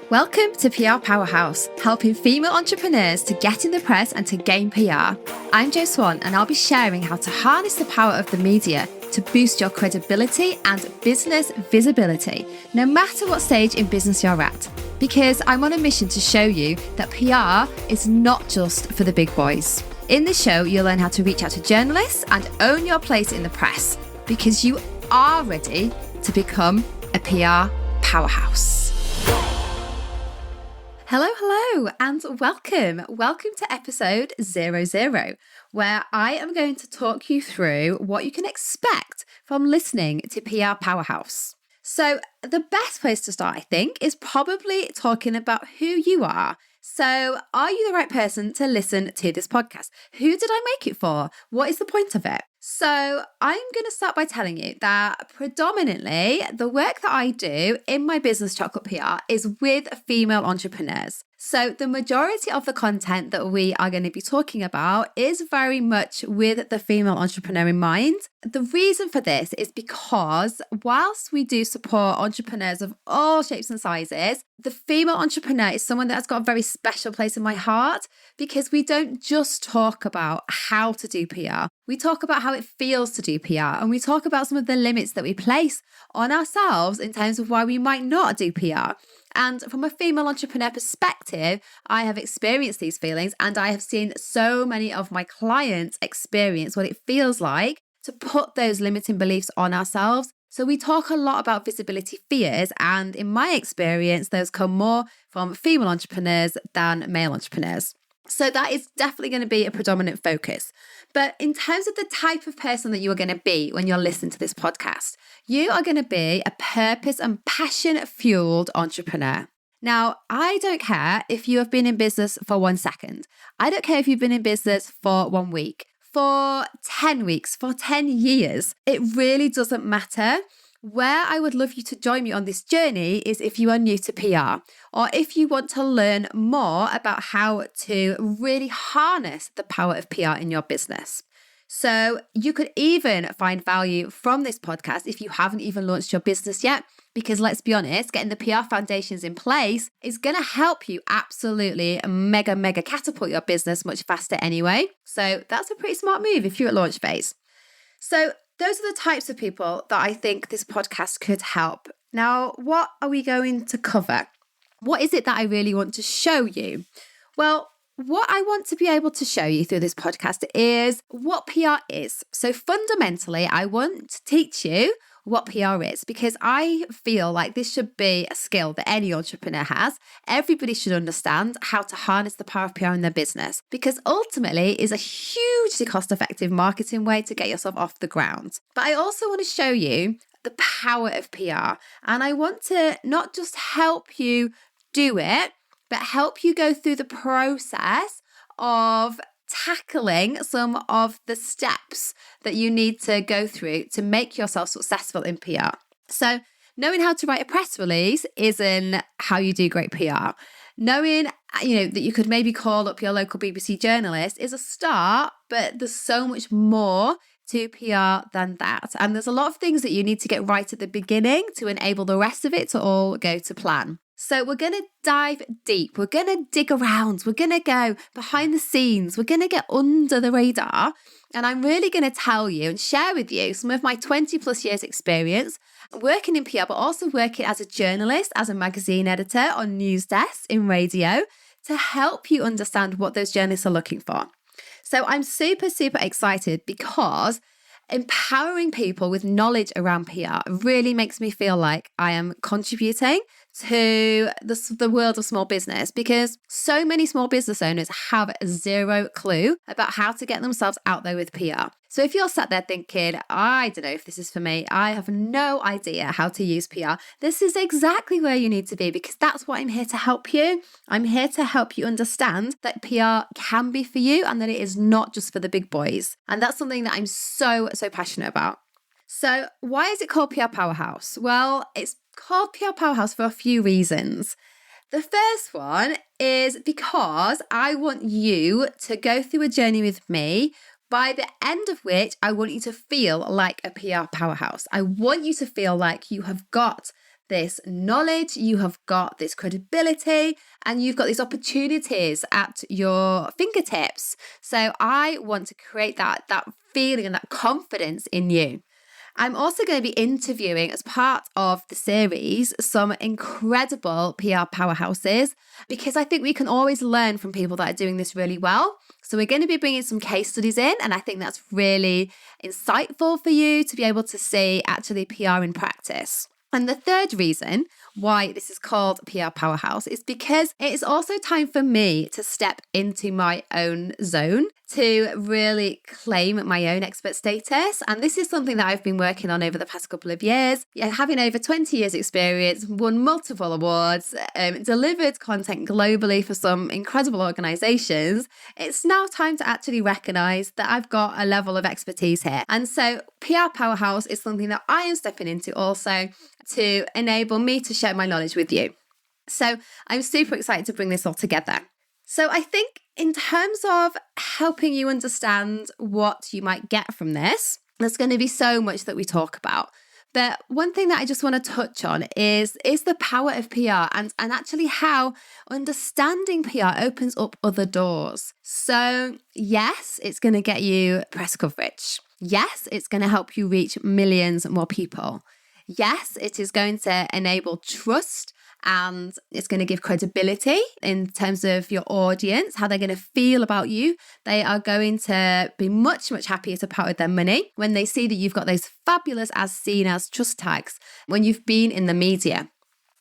Welcome to PR Powerhouse, helping female entrepreneurs to get in the press and to gain PR. I'm Jo Swann, and I'll be sharing how to harness the power of the media to boost your credibility and business visibility, no matter what stage in business you're at. Because I'm on a mission to show you that PR is not just for the big boys. In this show, you'll learn how to reach out to journalists and own your place in the press, because you are ready to become a PR powerhouse. Hello, and welcome. Welcome to episode 00, where I am going to talk you through what you can expect from listening to PR Powerhouse. So the best place to start, I think, is probably talking about who you are. So are you the right person to listen to this podcast? Who did I make it for? What is the point of it? So I'm going to start by telling you that predominantly the work that I do in my business Chocolate PR is with female entrepreneurs. So the majority of the content that we are going to be talking about is very much with the female entrepreneur in mind. The reason for this is because whilst we do support entrepreneurs of all shapes and sizes, the female entrepreneur is someone that has got a very special place in my heart, because we don't just talk about how to do PR. We talk about how it feels to do PR, and we talk about some of the limits that we place on ourselves in terms of why we might not do PR. And from a female entrepreneur perspective, I have experienced these feelings, and I have seen so many of my clients experience what it feels like to put those limiting beliefs on ourselves. So we talk a lot about visibility fears, and in my experience, those come more from female entrepreneurs than male entrepreneurs. So that is definitely going to be a predominant focus. But in terms of the type of person that you are going to be when you're listening to this podcast, you are going to be a purpose and passion-fueled entrepreneur. Now, I don't care if you have been in business for 1 second. I don't care if you've been in business for 1 week, for 10 weeks, for 10 years. It really doesn't matter. Where I would love you to join me on this journey is if you are new to PR, or if you want to learn more about how to really harness the power of PR in your business. So you could even find value from this podcast if you haven't even launched your business yet, because let's be honest, getting the PR foundations in place is going to help you absolutely mega catapult your business much faster anyway. So that's a pretty smart move if you're at launch phase. So those are the types of people that I think this podcast could help. Now, what are we going to cover? What is it that I really want to show you? Well, what I want to be able to show you through this podcast is what PR is. So fundamentally, I want to teach you what PR is, because I feel like this should be a skill that any entrepreneur has. Everybody should understand how to harness the power of PR in their business, because ultimately it is a hugely cost-effective marketing way to get yourself off the ground. But I also want to show you the power of PR, and I want to not just help you do it, but help you go through the process of tackling some of the steps that you need to go through to make yourself successful in PR. So knowing how to write a press release isn't how you do great PR. Knowing, that you could maybe call up your local BBC journalist is a start, but there's so much more to PR than that. And there's a lot of things that you need to get right at the beginning to enable the rest of it to all go to plan. So we're going to dive deep. We're going to dig around. We're going to go behind the scenes. We're going to get under the radar. And I'm really going to tell you and share with you some of my 20 plus years experience working in PR, but also working as a journalist, as a magazine editor on news desks in radio, to help you understand what those journalists are looking for. So I'm super excited, because empowering people with knowledge around PR really makes me feel like I am contributing to the world of small business, because so many small business owners have zero clue about how to get themselves out there with PR. So if you're sat there thinking, I don't know if this is for me, I have no idea how to use PR, this is exactly where you need to be, because that's what I'm here to help you. I'm here to help you understand that PR can be for you, and that it is not just for the big boys. And that's something that I'm so passionate about. So why is it called PR Powerhouse? Well, it's called PR Powerhouse for a few reasons. The first one is because I want you to go through a journey with me, by the end of which I want you to feel like a PR powerhouse. I want you to feel like you have got this knowledge, you have got this credibility, and you've got these opportunities at your fingertips. So I want to create that feeling and that confidence in you. I'm also going to be interviewing, as part of the series, some incredible PR powerhouses, because I think we can always learn from people that are doing this really well. So we're going to be bringing some case studies in, and I think that's really insightful for you to be able to see actually PR in practice. And the third reason why this is called PR Powerhouse is because it is also time for me to step into my own zone, to really claim my own expert status. And this is something that I've been working on over the past couple of years. Having over 20 years experience, won multiple awards, delivered content globally for some incredible organizations, it's now time to actually recognize that I've got a level of expertise here. And so PR Powerhouse is something that I am stepping into also to enable me to share my knowledge with you. So I'm super excited to bring this all together. So I think in terms of helping you understand what you might get from this, there's going to be so much that we talk about. But one thing that I just want to touch on is the power of PR and actually how understanding PR opens up other doors. So yes, it's going to get you press coverage. Yes, it's going to help you reach millions more people. Yes, it is going to enable trust, and it's going to give credibility in terms of your audience, how they're going to feel about you. They are going to be much, much happier to part with their money when they see that you've got those fabulous as seen as trust tags when you've been in the media.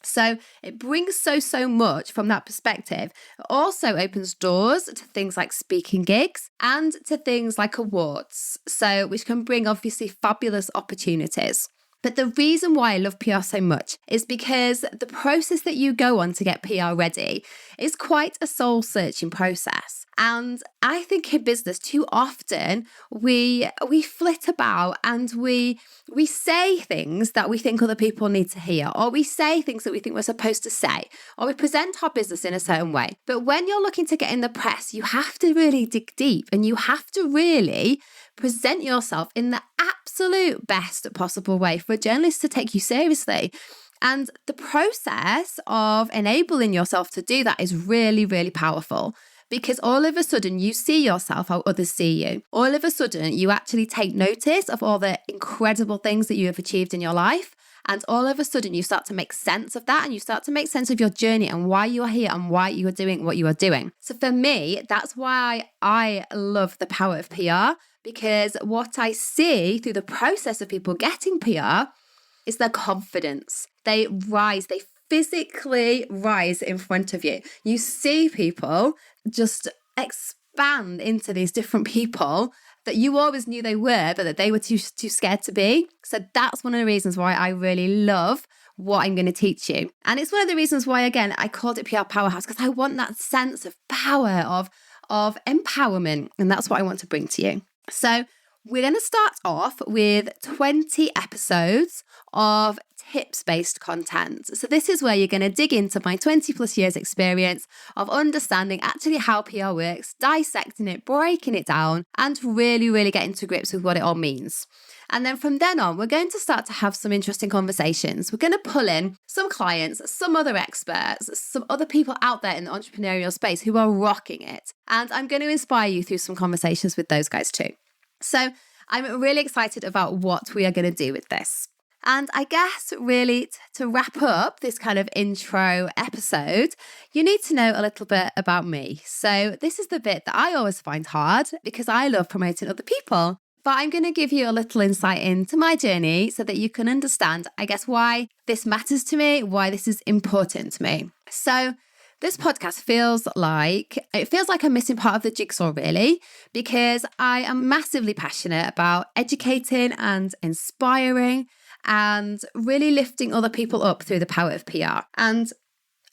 So it brings so much from that perspective. It also opens doors to things like speaking gigs and to things like awards, so which can bring obviously fabulous opportunities. But the reason why I love PR so much is because the process that you go on to get PR ready is quite a soul-searching process. And I think in business, too often, we flit about and we say things that we think other people need to hear, or we say things that we think we're supposed to say, or we present our business in a certain way. But when you're looking to get in the press, you have to really dig deep, and you have to really present yourself in the absolute best possible way for a journalist to take you seriously. And the process of enabling yourself to do that is really, really powerful, because all of a sudden you see yourself how others see you. All of a sudden you actually take notice of all the incredible things that you have achieved in your life. And all of a sudden you start to make sense of that, and you start to make sense of your journey and why you are here and why you are doing what you are doing. So for me, that's why I love the power of PR, because what I see through the process of people getting PR is their confidence. They rise, they physically rise in front of you. You see people just expand into these different people that you always knew they were, but that they were too scared to be. So that's one of the reasons why I really love what I'm going to teach you. And it's one of the reasons why, again, I called it PR Powerhouse, because I want that sense of power, of empowerment. And that's what I want to bring to you. So we're going to start off with 20 episodes of tips-based content. So this is where you're going to dig into my 20 plus years experience of understanding actually how PR works, dissecting it, breaking it down, and really, really getting to grips with what it all means. And then from then on, we're going to start to have some interesting conversations. We're going to pull in some clients, some other experts, some other people out there in the entrepreneurial space who are rocking it. And I'm going to inspire you through some conversations with those guys too. So I'm really excited about what we are going to do with this. And I guess really to wrap up this kind of intro episode, you need to know a little bit about me. So this is the bit that I always find hard, because I love promoting other people. But I'm going to give you a little insight into my journey so that you can understand, I guess, why this matters to me, why this is important to me. So this podcast feels like a missing part of the jigsaw, really, because I am massively passionate about educating and inspiring and really lifting other people up through the power of PR. And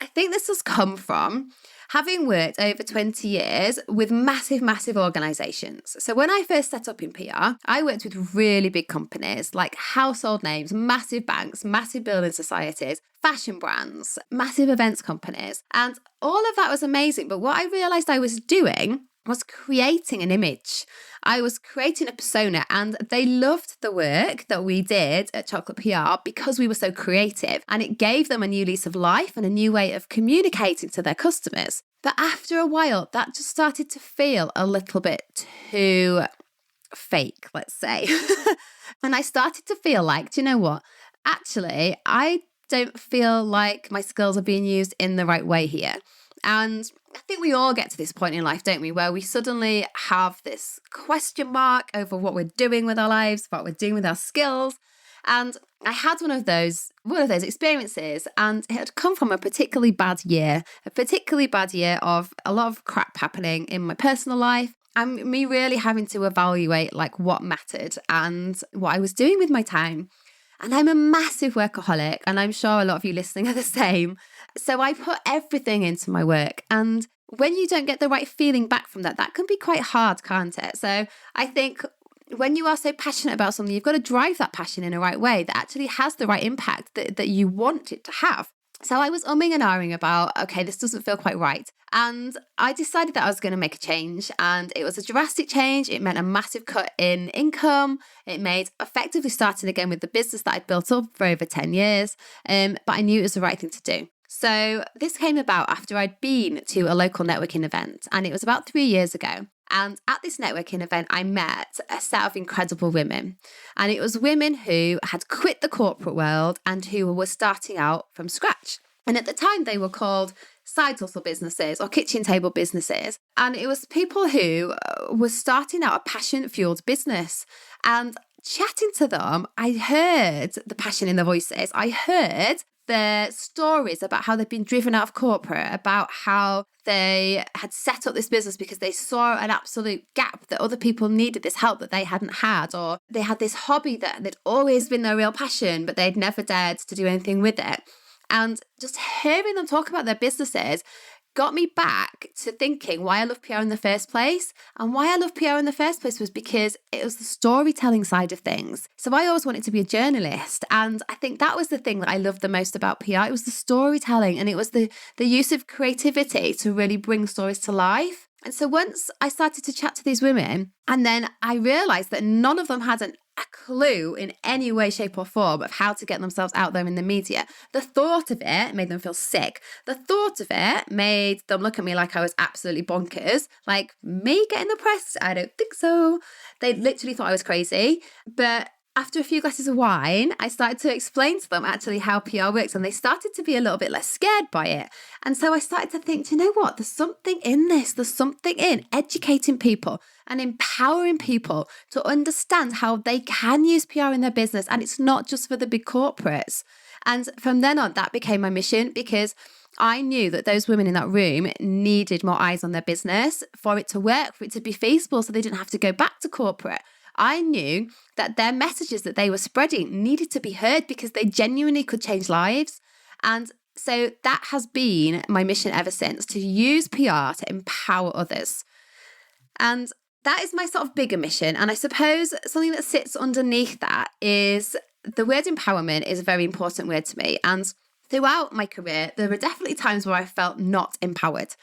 I think this has come from having worked over 20 years with massive organizations. So when I first set up in PR, I worked with really big companies like household names, massive banks, massive building societies, fashion brands, massive events companies. And all of that was amazing. But what I realized I was doing was creating an image. I was creating a persona, and they loved the work that we did at Chocolate PR because we were so creative, and it gave them a new lease of life and a new way of communicating to their customers. But after a while, that just started to feel a little bit too fake, let's say. And I started to feel like, do you know what? Actually, I don't feel like my skills are being used in the right way here. And I think we all get to this point in life, don't we, where we suddenly have this question mark over what we're doing with our lives, what we're doing with our skills. And I had one of those experiences, and it had come from a particularly bad year of a lot of crap happening in my personal life, and me really having to evaluate like what mattered and what I was doing with my time. And I'm a massive workaholic, and I'm sure a lot of you listening are the same. So I put everything into my work. And when you don't get the right feeling back from that, that can be quite hard, can't it? So I think when you are so passionate about something, you've got to drive that passion in a right way that actually has the right impact that you want it to have. So I was umming and ahhing about, okay, this doesn't feel quite right. And I decided that I was going to make a change. And it was a drastic change. It meant a massive cut in income. It made effectively starting again with the business that I'd built up for over 10 years. But I knew it was the right thing to do. So this came about after I'd been to a local networking event. And it was about 3 years ago. And at this networking event, I met a set of incredible women. And it was women who had quit the corporate world and who were starting out from scratch. And at the time, they were called side hustle businesses or kitchen table businesses. And it was people who were starting out a passion-fueled business. And chatting to them, I heard the passion in their voices. I heard their stories about how they'd been driven out of corporate, about how they had set up this business because they saw an absolute gap that other people needed this help that they hadn't had, or they had this hobby that had always been their real passion, but they'd never dared to do anything with it. And just hearing them talk about their businesses got me back to thinking why I love PR in the first place. And why I love PR in the first place was because it was the storytelling side of things. So I always wanted to be a journalist. And I think that was the thing that I loved the most about PR. It was the storytelling, and it was the use of creativity to really bring stories to life. And so once I started to chat to these women, and then I realized that none of them had a clue in any way, shape or form of how to get themselves out there in the media. The thought of it made them feel sick. The thought of it made them look at me like I was absolutely bonkers. Like, me getting the press? I don't think so. They literally thought I was crazy. But after a few glasses of wine, I started to explain to them actually how PR works, and they started to be a little bit less scared by it. And so I started to think, do you know what? There's something in this. There's something in educating people and empowering people to understand how they can use PR in their business. And it's not just for the big corporates. And from then on, that became my mission, because I knew that those women in that room needed more eyes on their business for it to work, for it to be feasible, so they didn't have to go back to corporate. I knew that their messages that they were spreading needed to be heard because they genuinely could change lives. And so that has been my mission ever since, to use PR to empower others. And that is my sort of bigger mission. And I suppose something that sits underneath that is the word empowerment is a very important word to me. And throughout my career, there were definitely times where I felt not empowered.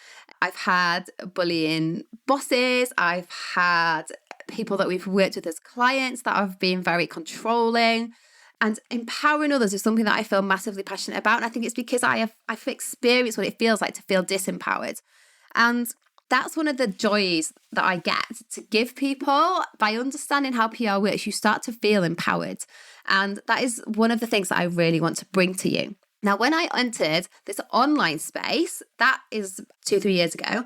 I've had bullying bosses. I've had people that we've worked with as clients that have been very controlling. And empowering others is something that I feel massively passionate about. And I think it's because I've experienced what it feels like to feel disempowered. And that's one of the joys that I get to give people. By understanding how PR works, you start to feel empowered. And that is one of the things that I really want to bring to you. Now, when I entered this online space, that is 2-3 years ago,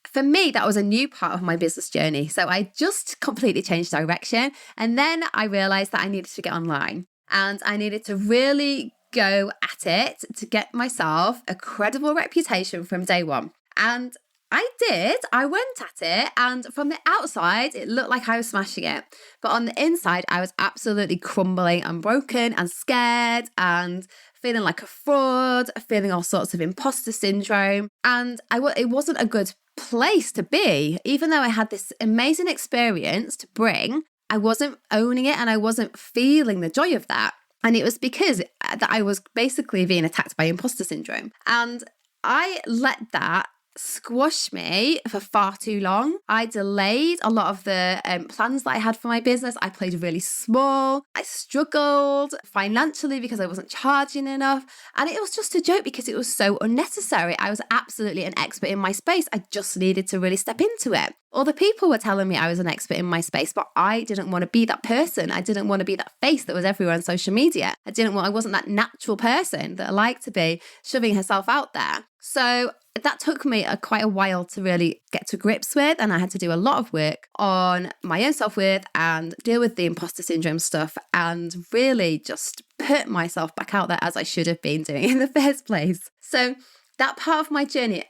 for me, that was a new part of my business journey. So I just completely changed direction. And then I realized that I needed to get online, and I needed to really go at it to get myself a credible reputation from day one. And I did. I went at it, and from the outside, it looked like I was smashing it. But on the inside, I was absolutely crumbling and broken and scared and feeling like a fraud, feeling all sorts of imposter syndrome. And it wasn't a good place to be. Even though I had this amazing experience to bring, I wasn't owning it, and I wasn't feeling the joy of that. And it was because that I was basically being attacked by imposter syndrome. And I let that squashed me for far too long. I delayed a lot of the plans that I had for my business. I played really small. I struggled financially because I wasn't charging enough. And it was just a joke because it was so unnecessary. I was absolutely an expert in my space. I just needed to really step into it. Other people were telling me I was an expert in my space, but I didn't want to be that person. I didn't want to be that face that was everywhere on social media. I wasn't that natural person that I like to be, shoving herself out there. So that took me quite a while to really get to grips with, and I had to do a lot of work on my own self-worth and deal with the imposter syndrome stuff and really just put myself back out there as I should have been doing in the first place. So that part of my journey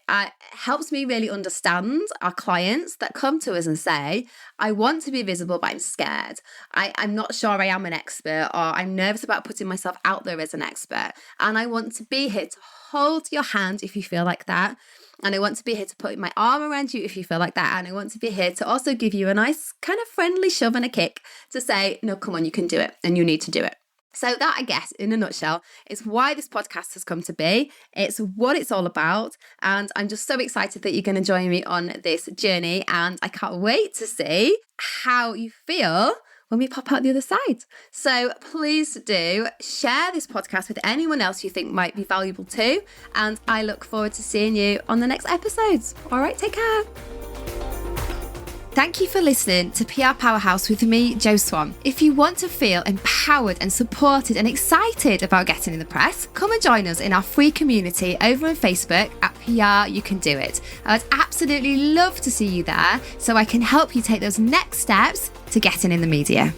helps me really understand our clients that come to us and say, I want to be visible, but I'm scared. I'm not sure I am an expert, or I'm nervous about putting myself out there as an expert. And I want to be here to hold your hand if you feel like that. And I want to be here to put my arm around you if you feel like that. And I want to be here to also give you a nice kind of friendly shove and a kick to say, no, come on, you can do it and you need to do it. So that, I guess, in a nutshell, is why this podcast has come to be. It's what it's all about. And I'm just so excited that you're going to join me on this journey. And I can't wait to see how you feel when we pop out the other side. So please do share this podcast with anyone else you think might be valuable too. And I look forward to seeing you on the next episodes. All right, take care. Thank you for listening to PR Powerhouse with me, Jo Swann. If you want to feel empowered and supported and excited about getting in the press, come and join us in our free community over on Facebook at PR You Can Do It. I would absolutely love to see you there so I can help you take those next steps to getting in the media.